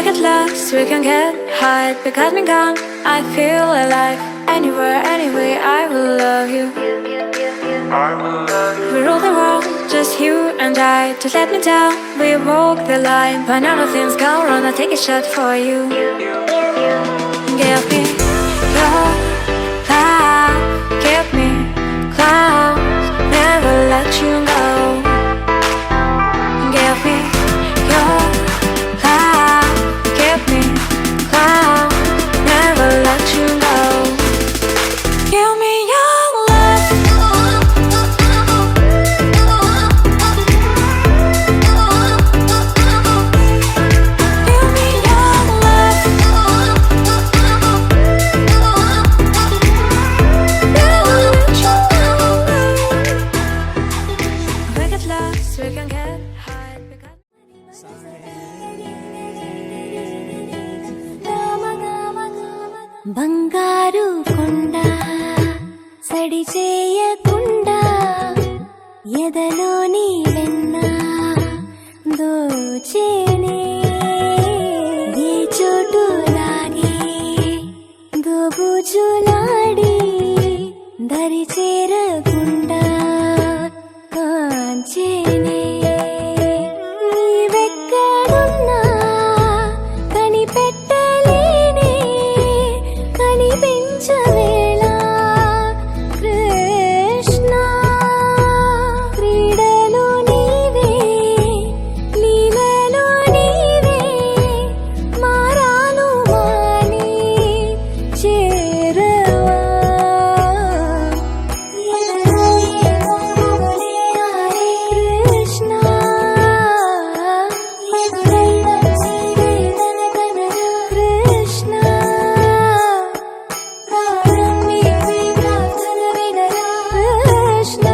get lost, we can get high. Because me gone, I feel alive. Anywhere, anyway, I will love you. We rule the world, just you and I. Just let me down, we walk the line. When all the things go wrong, I'll take a shot for you. Give me your love, give me clouds, never let you go. Give me your love, give me clouds, never let you go. Give me your love. Give me your love. Never let you go. We get lost, we can get high. బంగారు కొండ సడి చేయకుండా ఎదలోని వెన్న దోచేనే ఏ చోటు లాగే దోబుజులాడి దరి చేరకుండా కాంచేనే నీవెక్కడున్నా కనిపెట్టలేనే కనిపించవేళ కృష్ణ క్రీడలు నీవే లీలలు నీవే మారాను మాని చేరవా కృష్ణ కృష్ణ కృష్ణ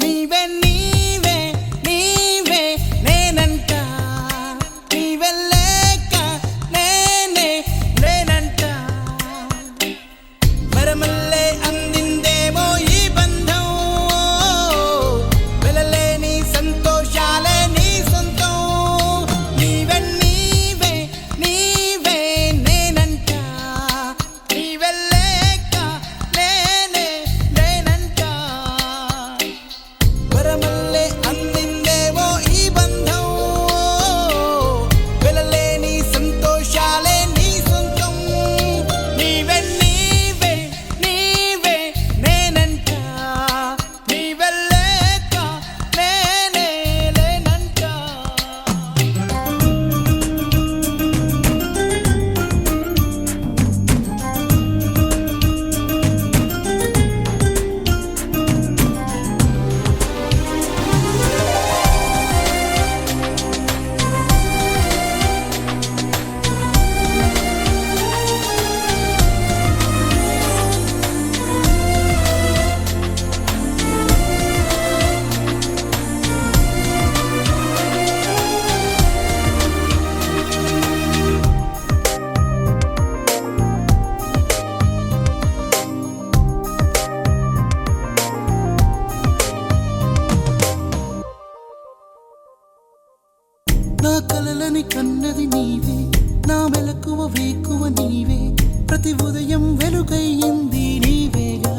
నీవే నీవే నీవే నేనంట నీవే లేక నేనే నేనంట మరమల్లే అందిందేమో ఈ బంధం వెలలేని సంతోషాలే నీ సొంతం నీవే నీవే నీవే నేనంట నీవే లేక నేనే నేనంట వరమల్లే అందిందేవో ఈ బంధం వెలలేని సంతోషాలే నీ సొంతం నీవే నీవే నీవే నేనంట నీవే లేక నేనే లేనంట నా కలలని కన్నది నీవే నా మెలకువ వేకువ నీవే ప్రతి ఉదయం వెలుగయ్యింది నీవేగా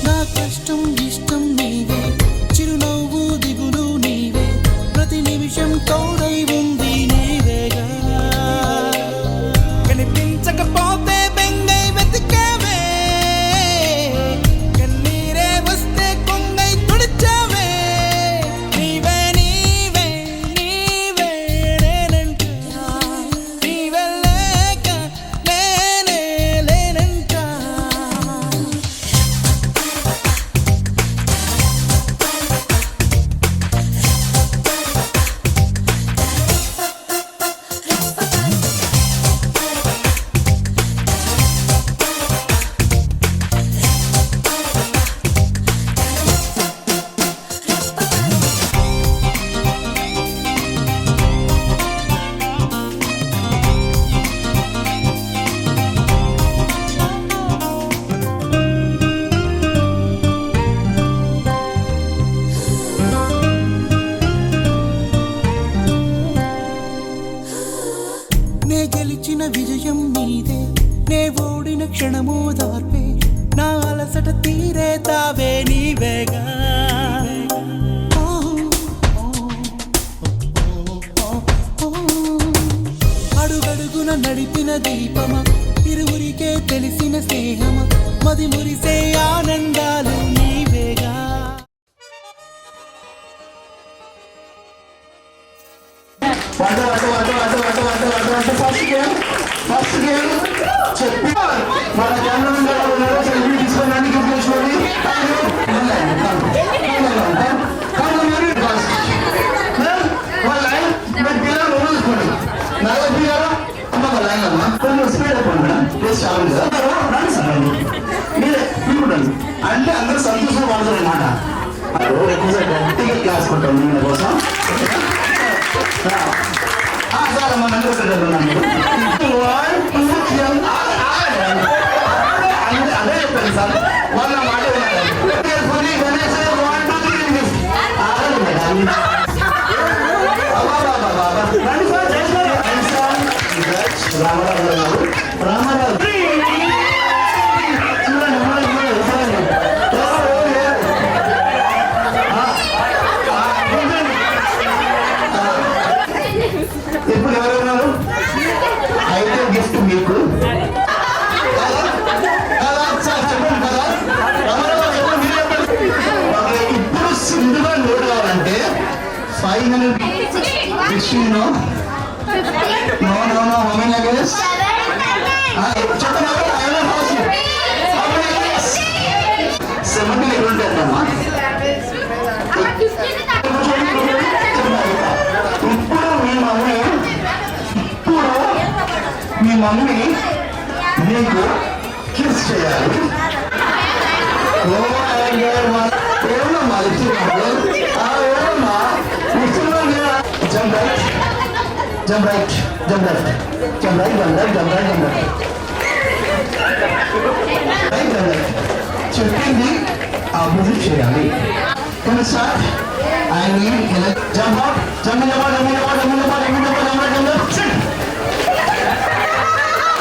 నా కష్టం ఇష్టం నీవే చిరునవ్వు దిగులు నీవే క్షణము దార్పే నా అలసట తీరే తావే నీవేగా అడుగడుగున నడిపిన దీపమా ఇరువురికే తెలిసిన స్నేహమా మది మురిసే ఆనందాలు నీవేగా ఫస్ట్ గేమ్ చెప్పి మన కెమెరామెన్ గారు ఉన్నారో సెల్ఫీ తీసుకోవడానికి చూపించుకోండి అంటే అందరూ సంతోషంగా పడతారు అన్నమాట ఎక్కువ గట్టిగా క్లాస్ కొట్టాం మీ కోసం సార్ మన అదే చెప్పండి సార్ వాళ్ళ మాట రామారావు గారు రామారావు ఇప్పుడు ఎవరున్నారు అయితే గిఫ్ట్ మీకు చెప్పండి కదా ఇప్పుడు సింధుగా నోట్ కావాలంటే 500 no no no no how many luggage చెప్పండి 70 ఎక్కడ ఉంటాయమ్మా మీ మమ్మీ నీకు కిస్ చేయాలి ఏమమ్మా jump right jump left jump right jump left jump right jump left right jump left చెప్పింది ఆపోజిట్ చేయాలి కానీ sir I need jump out jump jump jump jump jump jump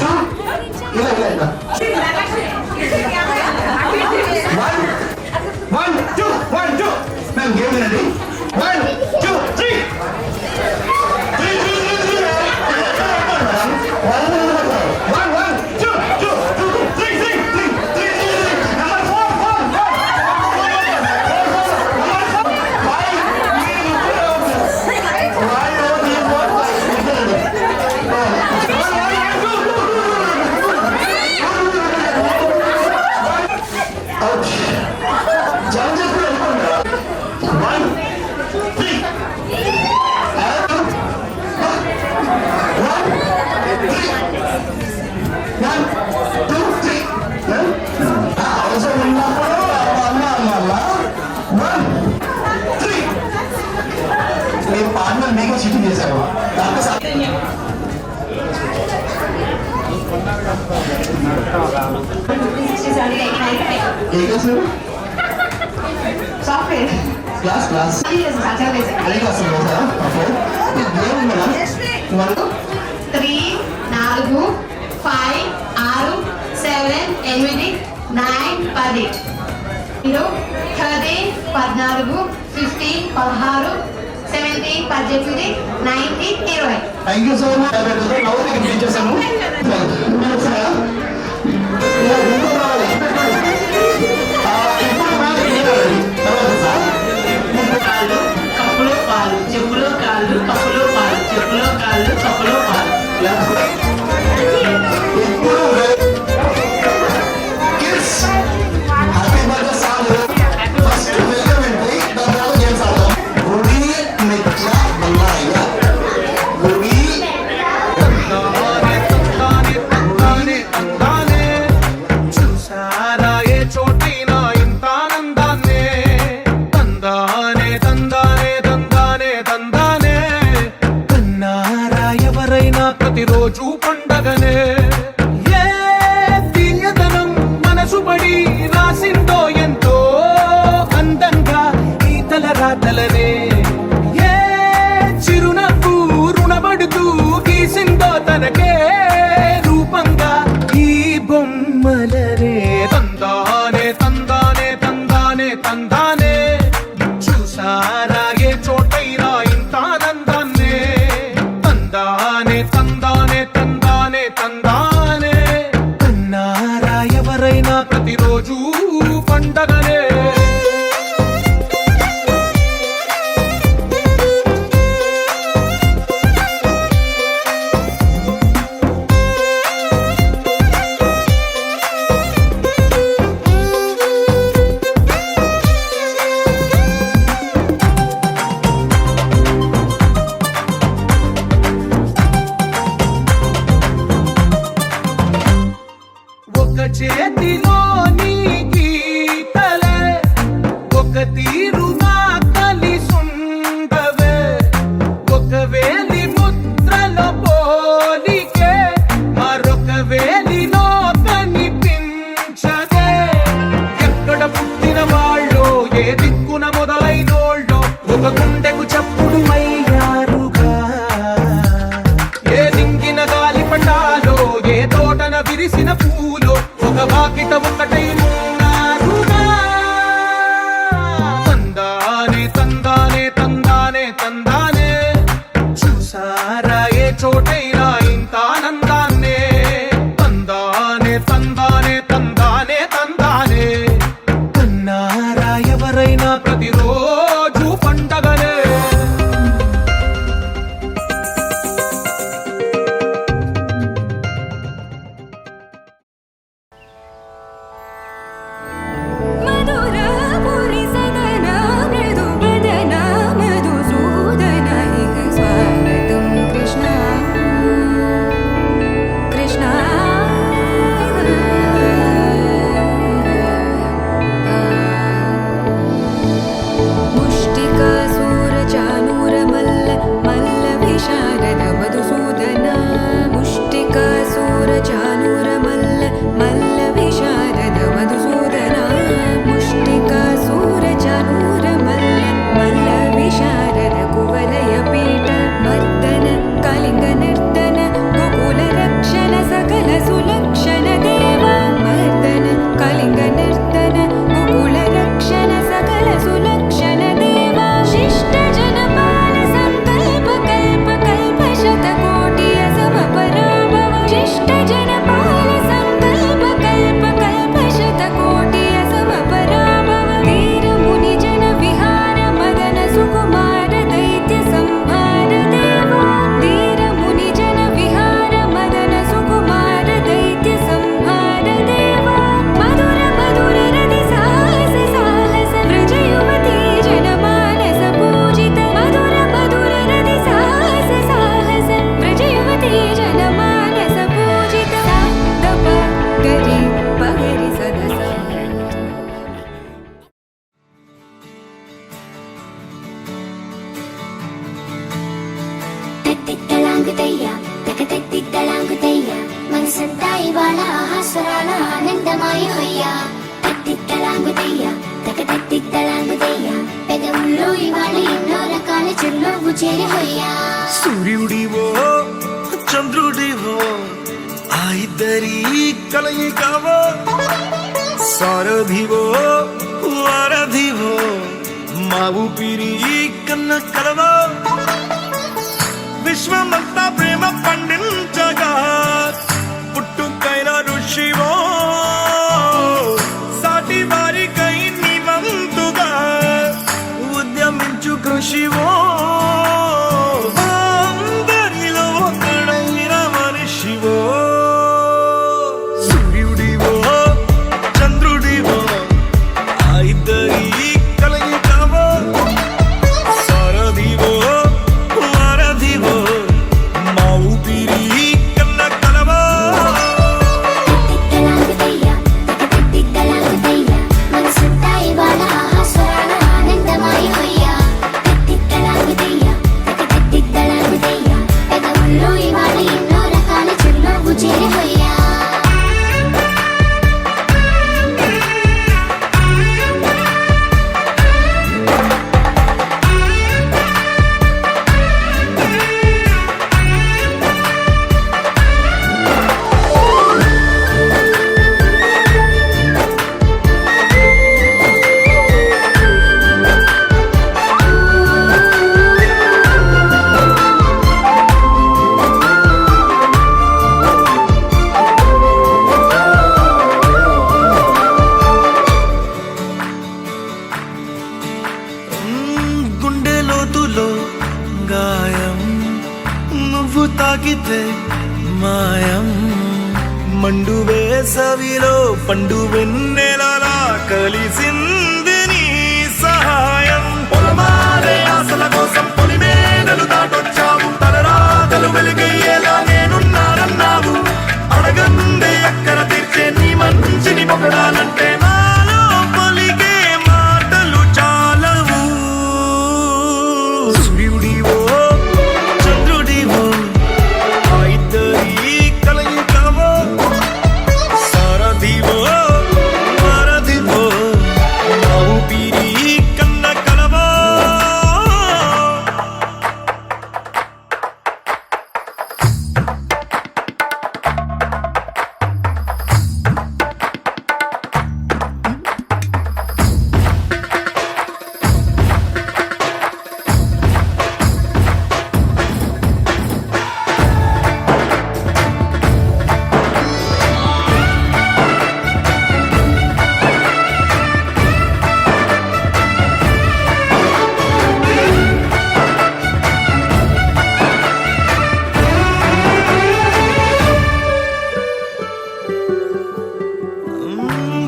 jump jump jump me partner మీకు cheating చేశారు class class అదే class okay 3 4 5 6 7 8 9 10 13 14 15 16 17 18 19 20 thank you so much నవ్వు ఇచ్చేసాము కప్పులో పాలు చెప్పులో కాళ్ళు కప్పులో పాలు చెప్పులో కాళ్ళు కప్పులో పాలు ప్రతిరోజు పండగనే ఏ తీయదనం మనసు పడి రాసిందో ఎంతో అందంగా ఈ తల రాతలనే ఏ చిరునవ్వు రుణపడుతూ గీసిందో తనకే రూపంగా ఈ బొమ్మలరే తందానే తందానే తందానే తందానే చూసారా ఏ చోటైనా ఇంత ఆనందాన్నే తందానే తందానే తందానే తందానే కన్నారా ఎవరైనా ప్రతిరోజు పండగనే ఒక చేతిలోని గీతలే ఒక తీరుగా కలిసుండవే ఒక వేలి ముద్రల పోలికే మరొక వేలిలో కనిపించదే ఎక్కడ పుట్టిన వాళ్ళో ఏ దిక్కున మొదలైనోళ్ళో ఒక గుండెకు చప్పుడు అయ్యారుగా ఏ దింగిన గాలి పటాలో ఏ తోటన విరిసిన పూలో ఒక వాకిట ఒకటై ఉన్నారుగా తందానే తందానే తందానే తందానే చూసారా ఏ చోటైనా ఇంత ఆనందాన్నే తందానే తందానే తందానే తందానే కన్నారా ఎవరైనా ప్రతిరోజు పండగనే మధురపురి సదన మృదు వదన మధుసూదన ఇహ స్వాగతం కృష్ణ కృష్ణ ముష్టికాసుర చానూర మల్ల మల్ల విశారద మధుసూదన ముష్టికాసుర చానూర మల్ల మల్ల విశారద మధుసూదన ముష్టికాసుర చానూర మల్ల మల్ల విశారద కువలయ పీఠ మర్దన కళింగ నిర్దన గోకుల రక్షణ సకల సులక్షణ దేవ మర్దన కళింగ నిర్దన గోకుల రక్షణ సకల సులక్షణ దేవ శిష్ట జనపాల సంకల్ప కల్ప కల్ప శతకోటి అసమ పరాభవ శిష్ట జనపాల సంకల్ప కల్ప కల్ప శతకోటి అసమ పరాభవ ధీర ముని జన విహార మదన సుకుమార దైత్య సంహార దేవ ధీర ముని జన విహార మదన సుకుమార దైత్య సంహార దేవ మధుర మధుర రతి సాహస సాహస వ్రజ యువతి జన మానస పూజిత మధుర మధుర రతి సాహస సాహస వ్రజ యువతి జన మానస పూజిత దప గరి పగరి సదస తిట్టలాంగుతయ్య తిట్టలాంగుతయ్య మనసంతా ఇవాళ ఆహాస్వరాల ఆనందమాయ హొయ్య తిట్టలాంగుతయ్య తిట్టలాంగుతయ్య పెదవుల్లో ఇవాళ ఎన్నో రకాల చిరునవ్వు చేరి హొయ్యా సూర్యుడివో చంద్రుడివో ఆ ఇద్దరి కలయికవో సారథివో వారధివో మా ఊపిరి కన్న కలవో విశ్వమంతా ప్రేమ పండించగా పుట్టుకైన ఋషివో సాటి వారికై నివంతుగా ఉద్యమించు కృషివో అందరిలో ఒకడైన మనిషివో సూర్యుడివో చంద్రుడివో ఆ ఇద్దరి కలయికవో సారథివో వారధివో మా ఊపిరి కన్న కలవో తిట్టలాంగుతయ్య మనసంతా ఇవాళ ఆహాస్వరాల ఆనందమాయ హొయ్య తిట్టలాంగుతయ్య పెదవుల్లో ఇవాళ ఎన్నో రకాల చిరునవ్వు చేరి హొయ్యా తాకితే మాయం మండు వేసవిలో పండు వెన్నెలలా కలిసింది నీ సహాయం పొలమారే ఆశల కోసం పొలిమేనలు దాటొచ్చావు తలరాతలు వెలుగయ్యేలా నేనున్నానన్నావు అడగందే అక్కర తీర్చే నీ మంచిని పొగడాలంటే నాలో పలికే మాటలు చాలవు సూర్యుడివో చంద్రుడివో ఆ ఇద్దరి కలయికవో సారథివో వారధివో నా ఊపిరి కన్న కలవో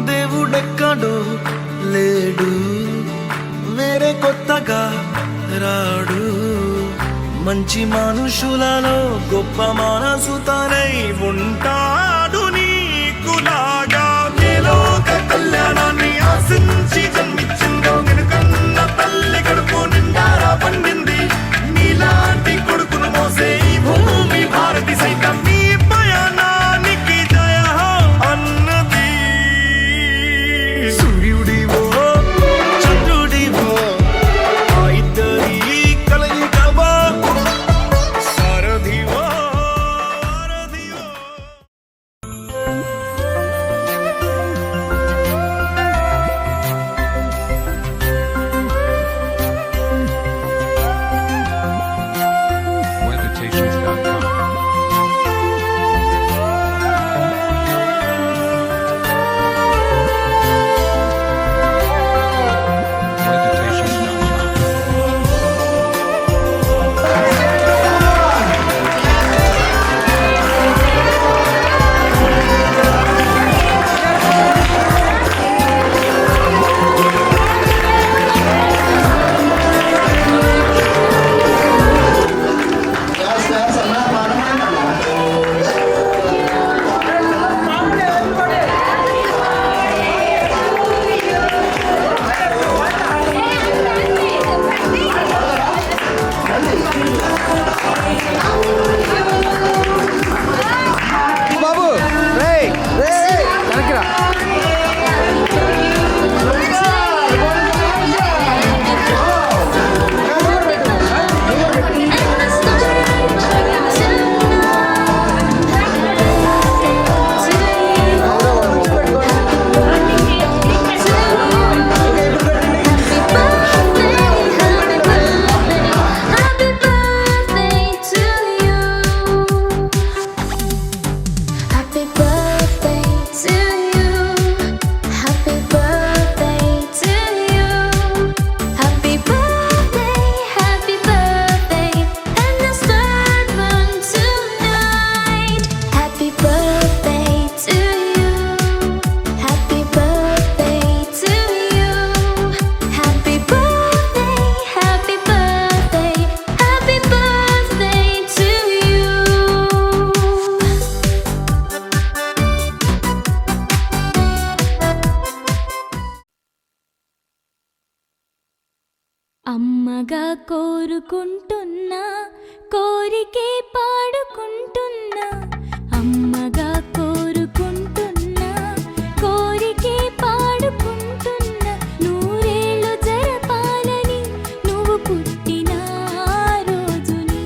దేవుడెక్కడో లేడు వేరే కొత్తగా రాడు మంచి మనుషులలో గొప్ప మనసు తనై ఉంటాడు నీకులాగా లోక కళ్యాణాన్ని ఆశించి జన్మించిందో నిన్నుకన్న తల్లి కడుపు నిండారా పండింది నీలాంటి కొడుకును మోసే ఈ భూమి భారతి సైతం నీ పయనానికి జయ అన్నది సూర్యుడివో చంద్రుడివో ఆ ఇద్దరి కలయికవో సారథివో వారధివో Meditations.com. Meditations.com. అన్నా పాడమంటా బాబు రేయ్ రేయ్ వెనక్కిరా Happy birthday to you. Happy birthday to you. Happy birthday, happy birthday, and let's start one tonight. Happy birthday to you. Happy birthday to you. Happy birthday, happy birthday, happy birthday to you. అమ్మగా కోరుకుంటున్నా కోరికే పాడుకుంటున్నా అమ్మగా కోరుకుంటున్నా కోరికే పాడుకుంటున్నా నూరేళ్ళు జరపాలని నువ్వు పుట్టిన ఆ రోజుని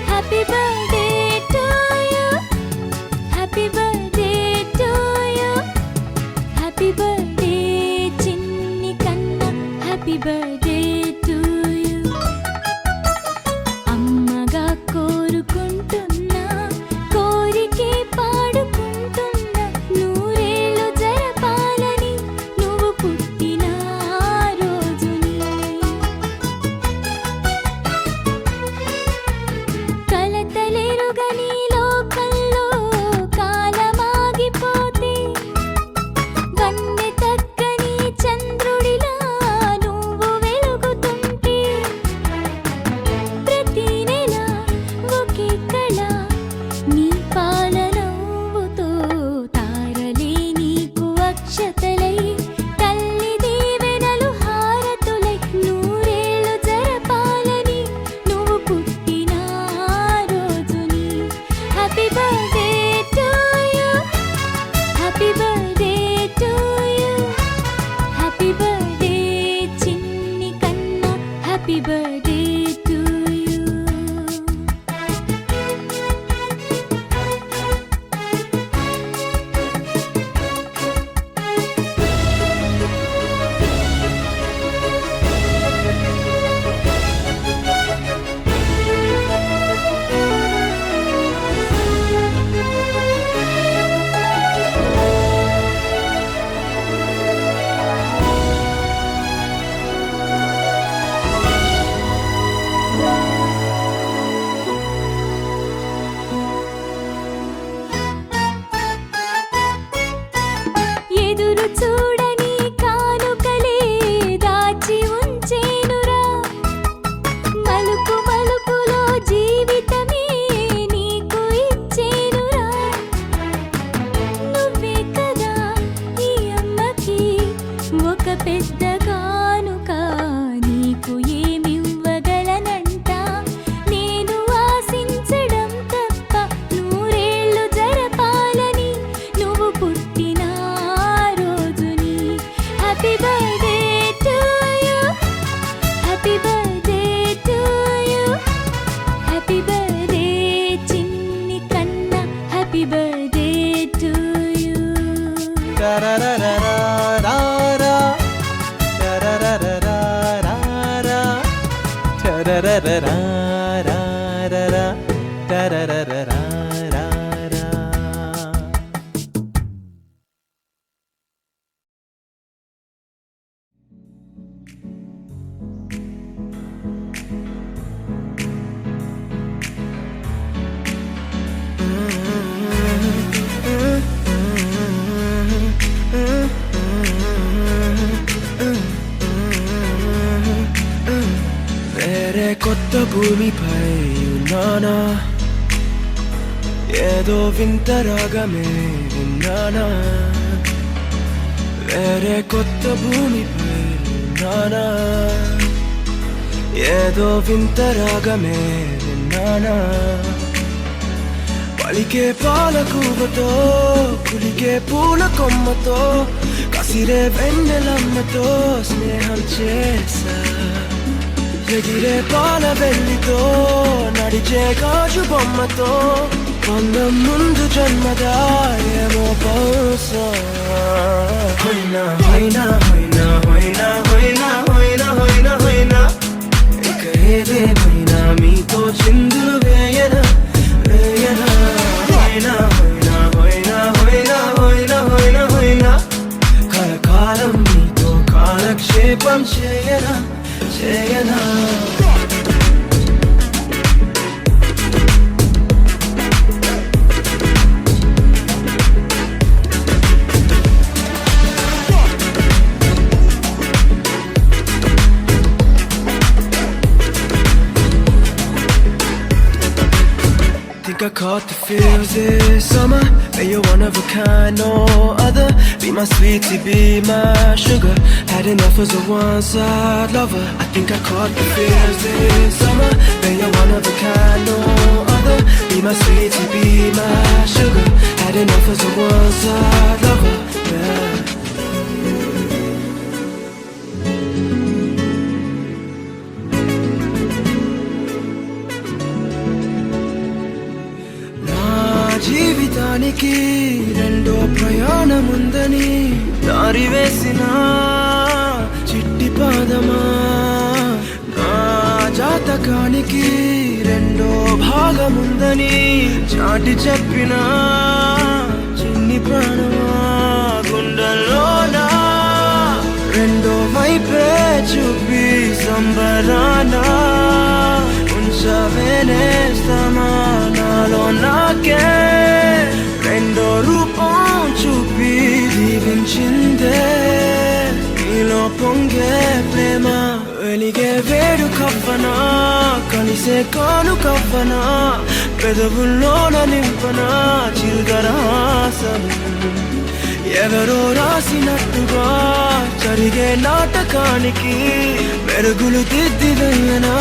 happy birthday to you happy birthday to you happy birthday చిన్ని కన్నా హ్యాపీ బర్త్డే టు యు అమ్మగా కోరుకుంటున్నా టరరరా రారరా టరరరా రారా. వేరే కొత్త భూమిపై ఉన్నానా, ఏదో వింత రాగమే విన్నానా. వేరే కొత్త భూమిపై ఉన్నానా, ఏదో వింత రాగమే విన్నానా. పలికే పాలకూవతో కులికే పూల కొమ్మతో కసిరే వెన్నెలమ్మతో స్నేహం చేసా. ఎగిరే పాల వెల్లితో నడిచే గాజు బొమ్మతో అందం ముందు జన్మదా ఏమో బహుశా. హోయినా హోయినా హోయినా హోయినా హోయినా హోయినా హోయినా హోయినా ఇక ఏదేమైనా మీతో చిందులు వేయనా వేయనా. హోయినా హోయినా హోయినా హోయినా హోయినా హోయినా హోయినా కలకాలం మీతో కాలక్షేపం చేయనా చేయనా. Think I caught the feels this summer. But you're one of a kind, no other. Be my sweetie, be my sugar. Had enough as a one-side lover. I think I caught the feels this summer. But you're one of a kind, no other. Be my sweetie, be my sugar. Had enough as a one-side lover. Yeah. జీవితానికి రెండో ప్రయాణముందని దారి వేసిన చిట్టి పాదమా. నా జాతకానికి రెండో భాగముందని చాటి చెప్పిన చిన్ని ప్రాణమా. గుండెల్లోనా రెండో వైపే చూపి సంబరానా ఉంచవేనేస్తమా. నాలో నాకే రెండో రూపం చూపి దీవించిందే నీలో పొంగే ప్రేమ. వెలిగే వేడు కవ్వనా కలిసే కాను కవ్వనా పెదవుల్లోన నింపనా చిరుదరాసం. ఎవరో రాసినట్టుగా జరిగే నాటకానికి మెరుగులు దిద్ది వెయ్యనా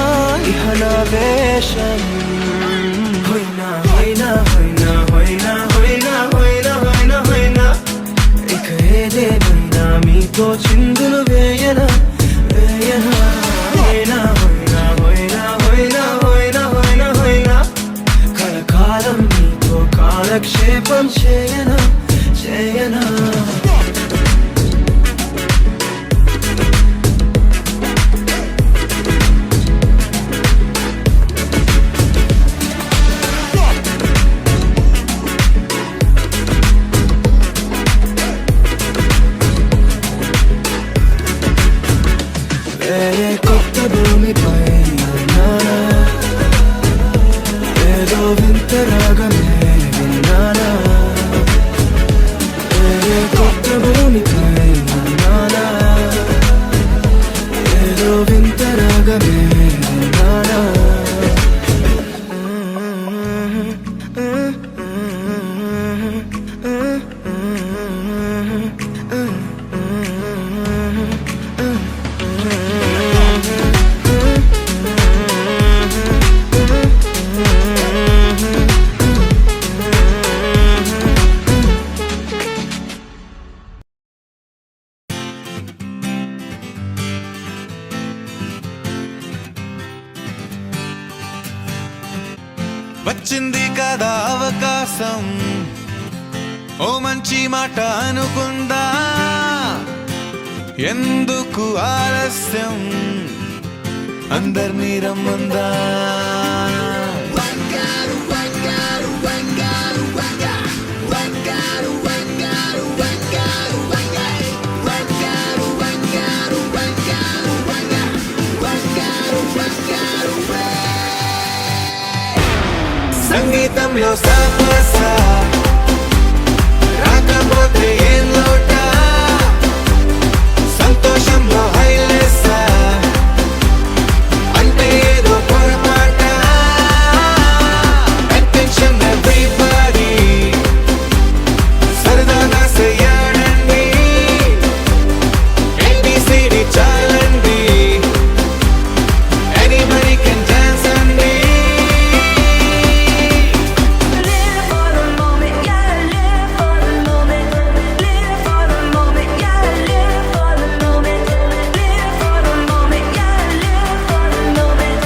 ఇహనా వేషం. హోయినా హోయినా హోయినా హోయినా హోయినా హోయినా హోయినా హోయినా ఇక ఏదేమైనా మీతో చిందులు వేయనా వేయనా. హోయినా హోయినా హోయినా హోయినా హోయినా హోయినా హోయినా కలకాలం మీతో కాలక్షేపం చేయనా చేయనా. వేరే కొత్త భూమిపై ఉన్నానా, ఏదో వింత రాగమే విన్నానా. వేరే కొత్త భూమిపై ఉన్నానా, ఏదో వింత రాగమే విన్నానా. వచ్చింది కదా అవకాశం, ఓ మంచి మాట అనుకుందా, ఎందుకు ఆలస్యం, అందర్నీ రమ్మందా సంగీతంలో సాపసా రాకపోతే ఏం లోట సంతోషంలో హైలేసా అంటే ఏదో పొరపాట అటెన్షన్ ఎవ్రీబడీ సరదాగా చెయ్యాడండి ABCD చాలండి ఎనీబడీ కెన్ డాన్స్ అండి Live for the moment, yeah, live for the moment. Live for the moment, yeah, live for the moment. Live for the moment, yeah, live for the moment.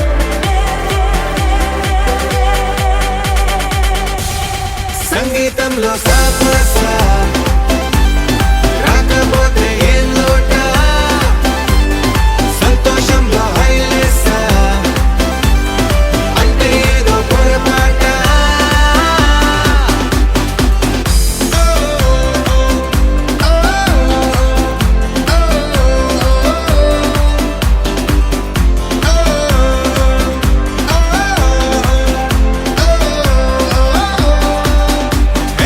సంగీతంలో సాపసా రాకపోతే ఏం లోట సంతోషంలో హైలేసా అంటే ఏదో పొరపాట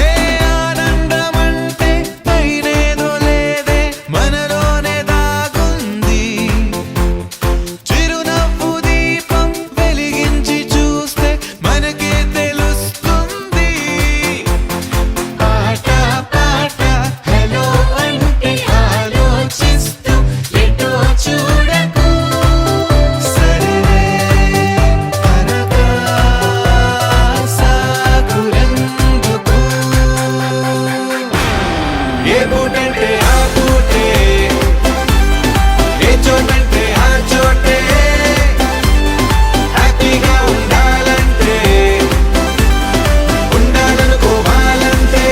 ఏ ఆనందమంటే పైనేదో లేదే మనలోనే దాగుంది చిరునవ్వు దీపం వెలిగించి చూస్తే మనకే తెలుస్తుంది ఆట పాట హలో అంటే ఆలోచిస్తూ ఎటో చూడకు సరే అనగా సాగులందుకు ఏ పూటంటే ఆ పూటే ఏ చోటంటే ఆ చోటే హ్యాపీగా ఉండాలంటే ఉండాలనుకోవాలంటే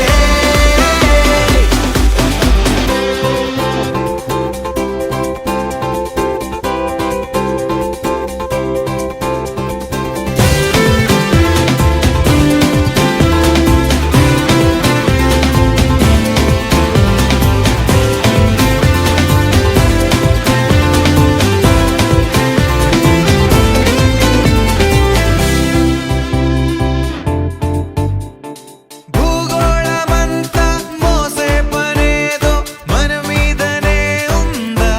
భూగోళమంతా మోసే పనేదో మన మీదనే ఉందా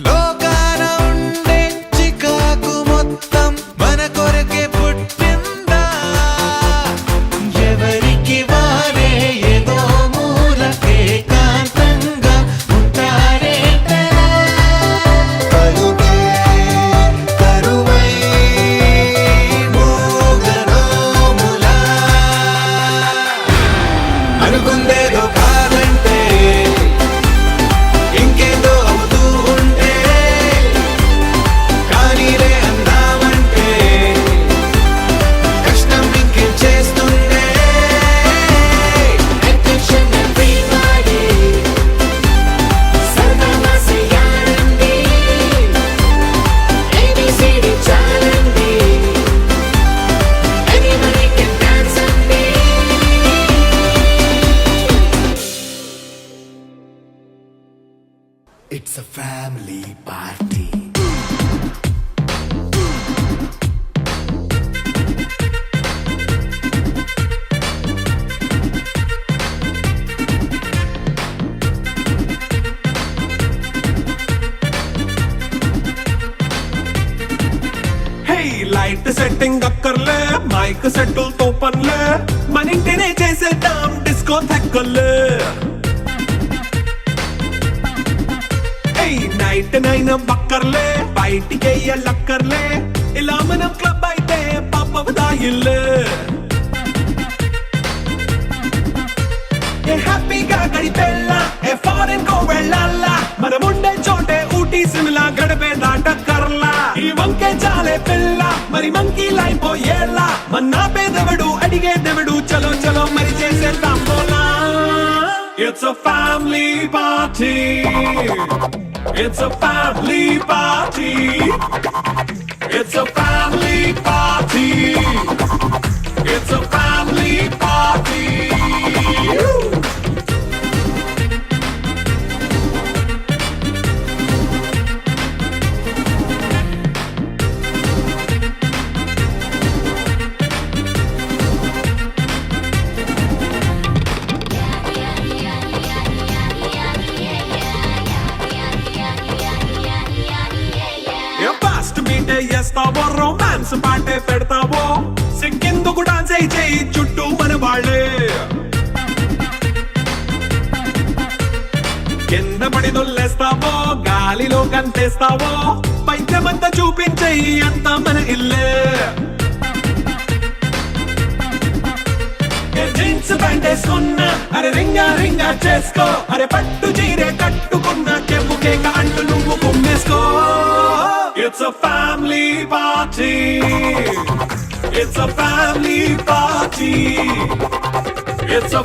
లోకాన ఉండే చికాకు మొత్తం మన కొరకే పుట్టిందా ఎవరికి వారే ఏదో మూలకే కాంతంగా ఉంటారేటరా పలుకే కరువై మూగనోములా అనుకుందేదో కాదంటే ఇంకేదో అవుతూ ఉంటే కానీలే అందామంటే కష్టం ఇంకేం చేస్తుండే Attention everybody సరదాగా చెయ్యాలండి ABCD చాలండి Anybody can dance అండి It's a family party. Hey light setting అక్కర్లే మైక్ సెట్టులతో పనులే మన ఇంటినే చేసేద్దాం డిస్కో థెక్కలే నైట్ నైన్ బక్కర్లే బయటికి లక్కర్లే ఇలా మనం క్లబ్ అయితే పాపదాయిల్లే ఏ హ్యాపీగా గడిపెళ్ళ ఏ ఫారెన్ కో వెళ్ళాలా మనముండే చోటే ఊటీ సిమ్లా గడిపే దాటక్కర్లా ఈ వంకే చాలే పిల్ల మరి మంకీ లైపోయేలా మన్నా పేదవడు అడిగే దేవుడు చలో చలో మరి చేసేద్దాం పోలా It's a family party. It's a family party. It's a family party. It's a family party. Fast మీటే చేస్తావో రొమాన్స్ పాటే పెడతావో సిగ్గెందుకు డాన్స్ అయి చేయి చుట్టూ మన వాళ్ళే కింద పడి దొల్లేస్తావో గాలిలో కంతేస్తావో పైద్యమంతా చూపించేయి అంతా మన ఇల్లే జీన్స్ ప్యాంట్ వేసుకున్నా అరే రింగా రింగా చేసుకో అరే పట్టు చీరే కట్టుకున్నా చెప్పుకే అంటూ నువ్వు కుమ్మేసుకో It's a family party. It's a family party. It's a